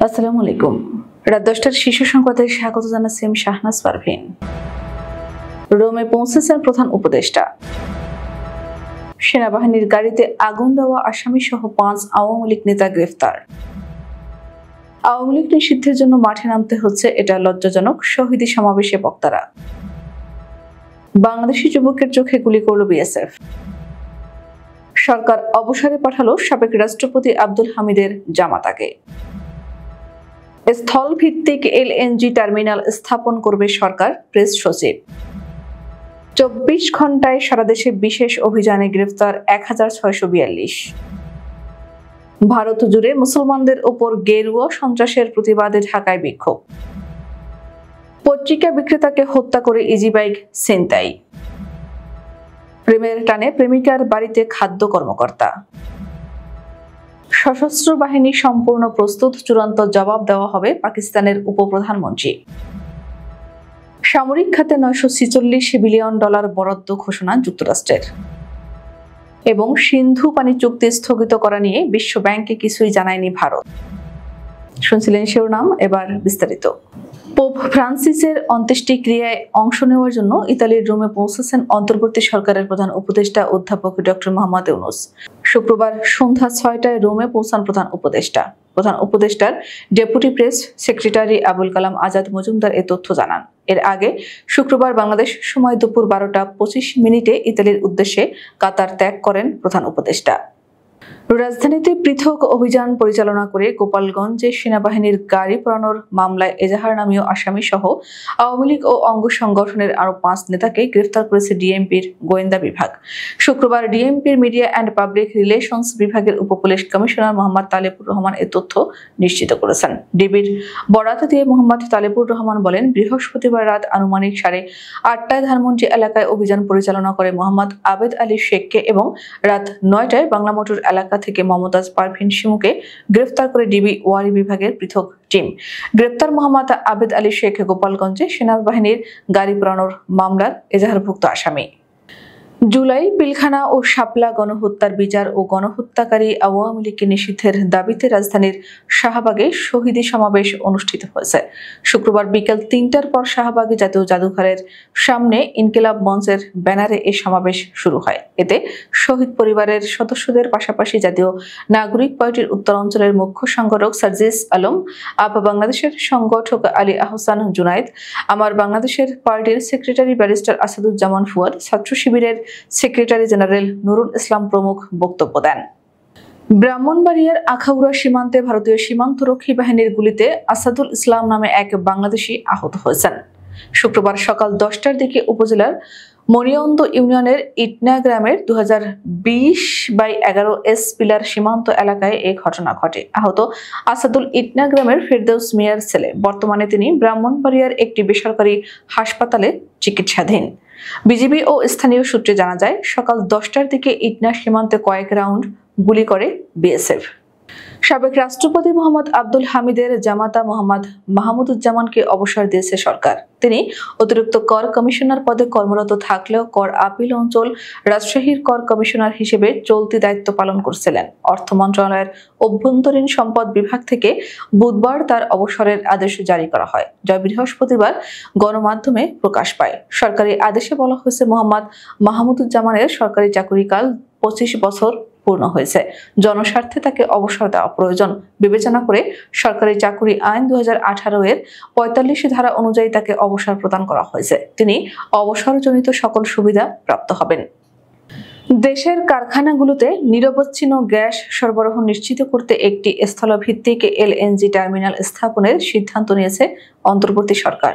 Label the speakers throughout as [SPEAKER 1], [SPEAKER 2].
[SPEAKER 1] আসসালামু আলাইকুম। রাত 10টার শীর্ষ সংবাদে স্বাগত জানাচ্ছি আমি শাহনাজ পারভীন। রোমে পৌঁছেছেন প্রধান উপদেষ্টা। সেনাবাহিনীর গাড়িতে আগুন দেওয়া আসামি সহ 5 আওয়ামী লীগ নেতা গ্রেফতার। আওয়ামী লীগ নিষিদ্ধের জন্য মাঠে নামতে হচ্ছে, এটা লজ্জাজনক, শহীদি সমাবেশে বক্তারা। বাংলাদেশি যুবকের চোখে গুলি করল বিএসএফ। সরকার অবসরে পাঠালো সাবেক রাষ্ট্রপতি আব্দুল হামিদের জামাতাকে। স্থল ভিত্তিক এলএনজি টার্মিনাল স্থাপন করবে সরকার, প্রেস সচিব। 24 ঘন্টায় সারা দেশে বিশেষ অভিযানে গ্রেফতার 1642। ভারত জুড়ে মুসলমানদের ওপর গেরুয়া সন্ত্রাসের প্রতিবাদে ঢাকায় বিক্ষোভ। পত্রিকা বিক্রেতাকে হত্যা করে ইজিবাইক ছিনতাই। প্রেমের টানে প্রেমিকার বাড়িতে খাদ্য কর্মকর্তা। সশস্ত্র বাহিনী সম্পূর্ণ প্রস্তুত, চূড়ান্ত জবাব দেওয়া হবে পাকিস্তানের উপপ্রধানমন্ত্রী। সামরিক খাতে $946 বিলিয়ন বরাদ্দ ঘোষণা যুক্তরাষ্ট্রের। এবং সিন্ধু পানি চুক্তি স্থগিত করা নিয়ে বিশ্ব ব্যাংকে কিছুই জানায়নি ভারত। শুনছিলেন শিরোনাম, এবার বিস্তারিত। পোপ ফ্রান্সিসের অন্ত্যেষ্টিক্রিয়ায় অংশ নেওয়ার জন্য ইতালির রোমে পৌঁছেছেন অন্তর্বর্তী সরকারের প্রধান উপদেষ্টা অধ্যাপক ডক্টর মোহাম্মদ ইউনূস। শুক্রবার সন্ধ্যা 6টায় রোমে পৌঁছান প্রধান উপদেষ্টা। প্রধান উপদেষ্টার deputy press secretary Abul Kalam Azad Majumdar এ তথ্য জানান। এর আগে শুক্রবার বাংলাদেশ সময় দুপুর 12টা 25 ইতালির উদ্দেশ্যে কাতার ত্যাগ করেন প্রধান উপদেষ্টা। রাজধানীতে পৃথক অভিযান পরিচালনা করে গোপালগঞ্জে সেনাবাহিনীর গাড়ি পোড়ানোর মামলায় এজাহার নামীয় আসামি সহ আওয়ামী লীগ ও অঙ্গ সংগঠনের আরো 5 নেতাকে গ্রেফতার করেছে ডিএমপির গোয়েন্দা বিভাগ। শুক্রবার ডিএমপির মিডিয়া অ্যান্ড পাবলিক রিলেশনস বিভাগের উপপুলিশ কমিশনার মোহাম্মদ তালেবুর রহমান এ তথ্য নিশ্চিত করেছেন। ডিবির বরাত দিয়ে মোহাম্মদ তালেবুর রহমান বলেন, বৃহস্পতিবার রাত আনুমানিক 8:30টায় ধানমন্ডি এলাকায় অভিযান পরিচালনা করে মোহাম্মদ আবেদ আলী শেখকে এবং রাত 9টায় বাংলা মোটর এলাকা থেকে মমতাজ পারভিন শিমুকে গ্রেফতার করে ডিবি ওয়ারি বিভাগের পৃথক টিম। গ্রেফতার মোহাম্মদ আবেদ আলী শেখ গোপালগঞ্জে সেনাবাহিনীর গাড়ি পোড়ানোর মামলার এজাহারভুক্ত আসামি। জুলাই পিলখানা ও শাপলা গণহত্যার বিচার ও গণহত্যাকারী আওয়ামী লীগকে নিষিদ্ধের দাবিতে রাজধানীর শাহবাগে শহীদি সমাবেশ অনুষ্ঠিত হয়েছে। শুক্রবার বিকেল 3টার পর শাহবাগে জাতীয় জাদুঘরের সামনে ইনকিলাব মঞ্চের ব্যানারে এই সমাবেশ শুরু হয়। এতে শহীদ পরিবারের সদস্যদের পাশাপাশি জাতীয় নাগরিক পার্টির উত্তরাঞ্চলের মুখ্য সংগঠক সার্জিস আলম, আপা বাংলাদেশের সংগঠক আলী আহসান জুনায়েদ, আমার বাংলাদেশের পার্টির সেক্রেটারি ব্যারিস্টার আসাদুজ্জামান ফুয়াদ, ছাত্র শিবিরের সেক্রেটারি জেনারেল নুরুল ইসলাম প্রমুখ বক্তব্য দেন। ব্রাহ্মণবাড়িয়ার আখাউড়া সীমান্তে ভারতীয় সীমান্তরক্ষী বাহিনীর গুলিতে আসাদুল ইসলাম নামে এক বাংলাদেশি আহত হয়েছেন। শুক্রবার সকাল 10টার দিকে উপজেলার মরিয়ন্দ ইউনিয়নের ইটনা গ্রামের 2020/11 পিলার সীমান্ত এলাকায় এই ঘটনা ঘটে। আহত আসাদুল ইটনা গ্রামের ফেরদৌস মিয়ার ছেলে। বর্তমানে তিনি ব্রাহ্মণবাড়িয়ার একটি বেসরকারি হাসপাতালে চিকিৎসাধীন। বিজিবি ও স্থানীয় সূত্রে জানা যায়, সকাল 10টার দিকে ইটনা সীমান্তে কয়েক রাউন্ড গুলি করে বিএসএফ। সাবেক রাষ্ট্রপতি মোহাম্মদ আব্দুল হামিদের জামাতা মোহাম্মদ মাহমুদুজ্জামানকে অবসর দিয়েছে সরকার। তিনি অতিরিক্ত কর কমিশনার পদে কর্মরত থাকলেও কর আপিল অঞ্চল রাজশাহীর কর কমিশনার হিসেবে চলতি দায়িত্ব পালন করছিলেন। অর্থ মন্ত্রণালয়ের অভ্যন্তরীণ সম্পদ বিভাগ থেকে বুধবার তার অবসরের আদেশ জারি করা হয়, যা বৃহস্পতিবার গণমাধ্যমে প্রকাশ পায়। সরকারি আদেশে বলা হয়েছে, মোহাম্মদ মাহমুদুজ্জামানের সরকারি চাকুরিকাল 25 বছর পূর্ণ হয়েছে। জনস্বার্থে তাকে অবসর দেওয়া প্রয়োজন বিবেচনা করে সরকারি চাকুরি আইন 2018 এর 45 ধারা অনুযায়ী তাকে অবসর প্রদান করা হয়েছে। তিনি অবসরজনিত সকল সুবিধা প্রাপ্ত হবেন। দেশের কারখানাগুলোতে নিরবচ্ছিন্ন গ্যাস সরবরাহ নিশ্চিত করতে একটি স্থলভিত্তিক এলএনজি টার্মিনাল স্থাপনের সিদ্ধান্ত নিয়েছে অন্তর্বর্তী সরকার।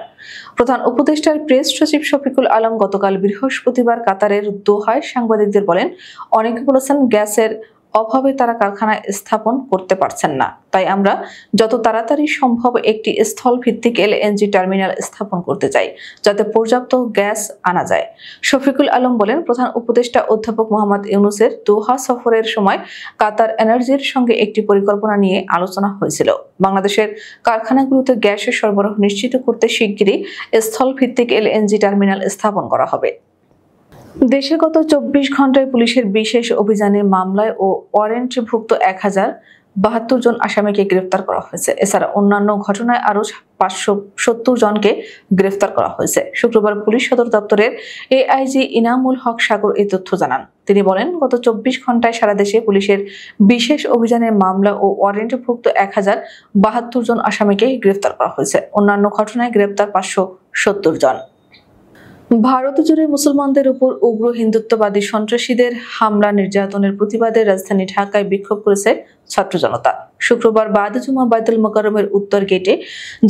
[SPEAKER 1] প্রধান উপদেষ্টার প্রেস সচিব শফিকুল আলম গতকাল বৃহস্পতিবার কাতারের দোহায় সাংবাদিকদের বলেন, অনেকে বলেছেন গ্যাসের অভাবে তারা কারখানা স্থাপন করতে পারছেন না, তাই আমরা যত তাড়াতাড়ি সম্ভব একটি স্থল ভিত্তিক এলএনজি টার্মিনাল স্থাপন করতে চাই, যাতে পর্যাপ্ত গ্যাস আনা যায়। শফিকুল আলম বলেন, প্রধান উপদেষ্টা অধ্যাপক মোহাম্মদ ইউনূসের দোহা সফরের সময় কাতার এনার্জির সঙ্গে একটি পরিকল্পনা নিয়ে আলোচনা হয়েছিল। বাংলাদেশের কারখানাগুলোতে গ্যাসের সরবরাহ নিশ্চিত করতে শিগগিরই স্থল ভিত্তিক এলএনজি টার্মিনাল স্থাপন করা হবে। দেশে গত 24 ঘন্টায় পুলিশের বিশেষ অভিযানে মামলায় ও ওয়ারেন্টভুক্ত 72 জন আসামিকে গ্রেফতার করা হয়েছে। এছাড়া অন্যান্য ঘটনায় আরো 570 জনকে গ্রেফতার করা হয়েছে। শুক্রবার পুলিশ সদর দপ্তরের এআইজি ইনামুল হক সাগর এই তথ্য জানান। তিনি বলেন, গত 24 ঘন্টায় সারা দেশে পুলিশের বিশেষ অভিযানের মামলা ও ওয়ারেন্টভুক্ত 1072 জন আসামিকে গ্রেফতার করা হয়েছে। অন্যান্য ঘটনায় গ্রেফতার 570 জন। ভারত জুড়ে মুসলমানদের উপর উগ্র হিন্দুত্ববাদী সন্ত্রাসীদের হামলা নির্যাতনের প্রতিবাদে রাজধানী ঢাকায় বিক্ষোভ করেছে ছাত্র জনতা। শুক্রবার বাদ জুমা বাইতুল মোকাররমের উত্তর গেটে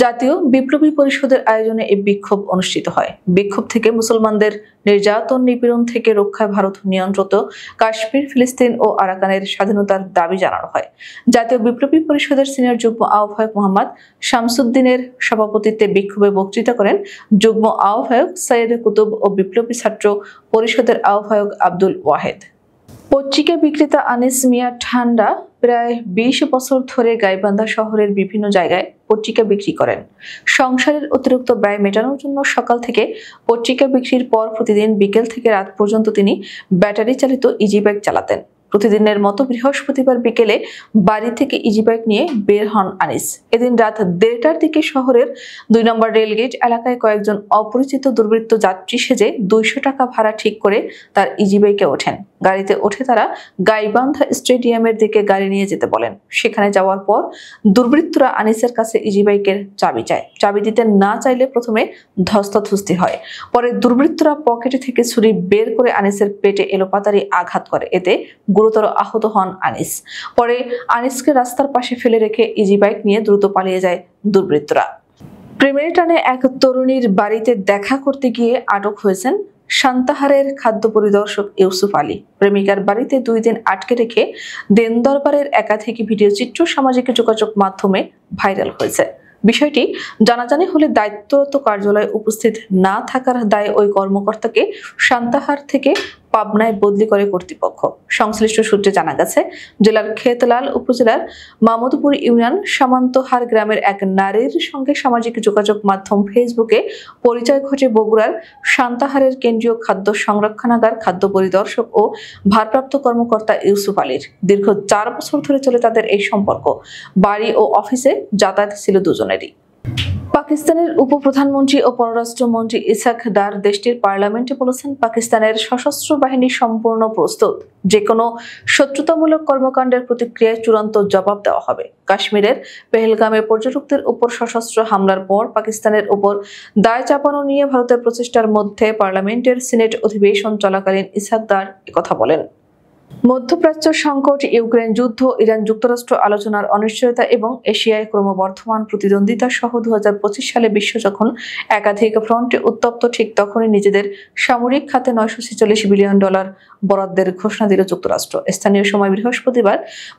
[SPEAKER 1] জাতীয় বিপ্লবী পরিষদের আয়োজনে এই বিক্ষোভ অনুষ্ঠিত হয়। বিক্ষোভ থেকে মুসলমানদের নির্যাতন নিপীড়ন থেকে রক্ষায় ভারত নিয়ন্ত্রিত কাশ্মীর, ফিলিস্তিন ও আরাকানের স্বাধীনতার দাবি জানানো হয়। জাতীয় বিপ্লবী পরিষদের সিনিয়র যুগ্ম আহ্বায়ক মোহাম্মদ শামসুদ্দিনের সভাপতিত্বে বিক্ষোভে বক্তৃতা করেন যুগ্ম আহ্বায়ক সৈয়দ কুতুব ও বিপ্লবী ছাত্র পরিষদের আহ্বায়ক আব্দুল ওয়াহেদ। পত্রিকা বিক্রেতা আনিস মিয়া ঠান্ডা প্রায় 20 বছর ধরে গাইবান্ধা শহরের বিভিন্ন জায়গায় পত্রিকা বিক্রি করেন। সংসারের অতিরিক্ত ব্যয় মেটানোর জন্য সকাল থেকে পত্রিকা বিক্রির পর প্রতিদিন বিকেল থেকে রাত পর্যন্ত তিনি ব্যাটারি চালিত ইজি বাইক চালাতেন। প্রতিদিনের মতো বৃহস্পতিবার বিকেলে বাড়ি থেকে ইজি বাইক নিয়ে বের হন আনিস। এদিন রাত 1:30টার দিকে শহরের 2 নম্বর রেলগেট এলাকায় কয়েকজন অপরিচিত দুর্বৃত্ত যাত্রী সেজে 200 টাকা ভাড়া ঠিক করে তার ইজি বাইকে ওঠেন। গাড়িতে উঠে তারা গাইবান্ধা স্টেডিয়ামের দিকে গাড়ি নিয়ে যেতে বলেন। সেখানে যাওয়ার পর দুর্বৃত্তরা আনিসের কাছে ইজি বাইকের চাবি চায়। চাবি দিতে না চাইলে প্রথমে ধস্তাধস্তি হয়। পরে দুর্বৃত্তরা পকেটে থেকে ছুরি বের করে আনিসের পেটে এলোপাতাড়ি আঘাত করে। এতে গুরুতর আহত হন আনিস। পরে আনিসকে রাস্তার পাশে ফেলে রেখে ইজি বাইক নিয়ে দ্রুত পালিয়ে যায় দুর্বৃত্তরা। প্রেমের টানে এক তরুণীর বাড়িতে দেখা করতে গিয়ে আটক হয়েছেন সান্তাহারের খাদ্য পরিদর্শক ইউসুফ আলী। প্রেমিকার বাড়িতে 2 দিন আটকে রেখে দেন দরবারের একাধিক ভিডিও চিত্র সামাজিক যোগাযোগ মাধ্যমে ভাইরাল হয়েছে। বিষয়টি জানাজানি হলে দায়িত্বরত কার্যালয়ে উপস্থিত না থাকার দায়ে ওই কর্মকর্তাকে সান্তাহার থেকে পাবনায় বদলি করে কর্তৃপক্ষ। সংশ্লিষ্ট সূত্রে জানা গেছে, জেলার খেতলাল উপজেলার মামুদপুর ইউনিয়ন সামান্তহার গ্রামের এক নারীর সঙ্গে সামাজিক যোগাযোগ মাধ্যম ফেসবুকে পরিচয় ঘটে বগুড়ার সান্তাহারের কেন্দ্রীয় খাদ্য সংরক্ষণাগার খাদ্য পরিদর্শক ও ভারপ্রাপ্ত কর্মকর্তা ইউসুফ আলীর। দীর্ঘ 4 বছর ধরে চলে তাদের এই সম্পর্ক। বাড়ি ও অফিসে যাতায়াত ছিল দুজনেরই। পাকিস্তানের উপপ্রধানমন্ত্রী ও পররাষ্ট্রমন্ত্রী ইসাক দার দেশটির পার্লামেন্টে বলেছেন, পাকিস্তানের সশস্ত্র বাহিনী সম্পূর্ণ প্রস্তুত। যে কোনো শত্রুতামূলক কর্মকাণ্ডের প্রতিক্রিয়ায় চূড়ান্ত জবাব দেওয়া হবে। কাশ্মীরের পেহেলগামে পর্যটকদের উপর সশস্ত্র হামলার পর পাকিস্তানের উপর দায় চাপানো নিয়ে ভারতের প্রচেষ্টার মধ্যে পার্লামেন্টের সিনেট অধিবেশন চলাকালীন ইসাক দার একথা বলেন। মধ্যপ্রাচ্য সংকট, ইউক্রেন যুদ্ধ, ইরান যুক্তরাষ্ট্র আলোচনার অনিশ্চয়তা এবং এশিয়ায় ক্রমবর্ধমান প্রতিদ্বন্দ্বিতা সহ 2025 সালে বিশ্ব যখন একাধিক ফ্রন্টে উত্তপ্ত, ঠিক তখনই নিজেদের সামরিক খাতে $946 বিলিয়ন বরাদ্দের ঘোষণা দিল যুক্তরাষ্ট্র। স্থানীয় সময় বৃহস্পতিবার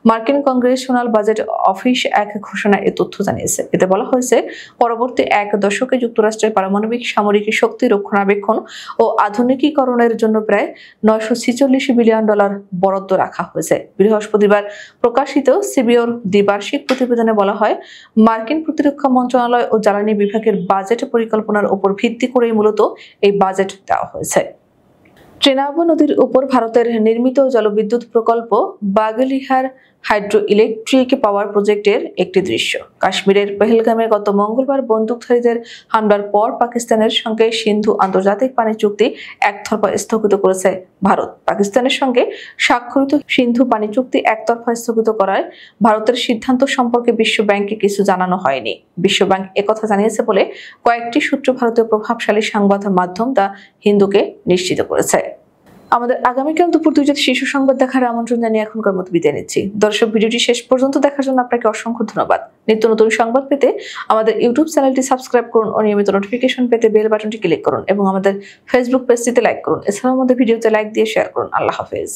[SPEAKER 1] মার্কিন কংগ্রেশনাল বাজেট অফিস এক ঘোষণায় এ তথ্য জানিয়েছে। এতে বলা হয়েছে, পরবর্তী 1 দশকে যুক্তরাষ্ট্রের পারমাণবিক সামরিক শক্তি রক্ষণাবেক্ষণ ও আধুনিকীকরণের জন্য প্রায় $946 বিলিয়ন বরাদ্দ রাখা হয়েছে। বৃহস্পতিবার প্রকাশিত সিবিওর দ্বিবার্ষিক প্রতিবেদনে বলা হয়, মার্কিন প্রতিরক্ষা মন্ত্রণালয় ও জ্বালানি বিভাগের বাজেট পরিকল্পনার উপর ভিত্তি করেই মূলত এই বাজেট দেওয়া হয়েছে। চেনাব নদীর উপর ভারতের নির্মিত জলবিদ্যুৎ প্রকল্প বাগলিহার হাইড্রো ইলেকট্রিক পাওয়ার প্রজেক্টের একটি দৃশ্য। কাশ্মীরের পেহেলগামে গত মঙ্গলবার বন্দুকধারীদের হামলার পর পাকিস্তানের সঙ্গে সিন্ধু আন্তর্জাতিক পানি চুক্তি একতরফা স্থগিত করেছে ভারত। পাকিস্তানের সঙ্গে স্বাক্ষরিত সিন্ধু পানি চুক্তি একতরফা স্থগিত করায় ভারতের সিদ্ধান্ত সম্পর্কে বিশ্ব ব্যাংককে কিছু জানানো হয়নি। বিশ্ব ব্যাংক একথা জানিয়েছে বলে কয়েকটি সূত্র ভারতীয় প্রভাবশালী সংবাদ মাধ্যম দ্য হিন্দুকে নিশ্চিত করেছে। আমাদের আগামীকাল দুপুর 2টায় শীর্ষ সংবাদ দেখার আমন্ত্রণ জানিয়ে এখনকার মতো বিদায় নিচ্ছি। দর্শক, ভিডিওটি শেষ পর্যন্ত দেখার জন্য আপনাকে অসংখ্য ধন্যবাদ। নিত্য নতুন সংবাদ পেতে আমাদের ইউটিউব চ্যানেলটি সাবস্ক্রাইব করুন ও নিয়মিত নোটিফিকেশন পেতে বেল বাটনটি ক্লিক করুন এবং আমাদের ফেসবুক পেজটিতে লাইক করুন। এছাড়াও আমাদের ভিডিওতে লাইক দিয়ে শেয়ার করুন। আল্লাহ হাফেজ।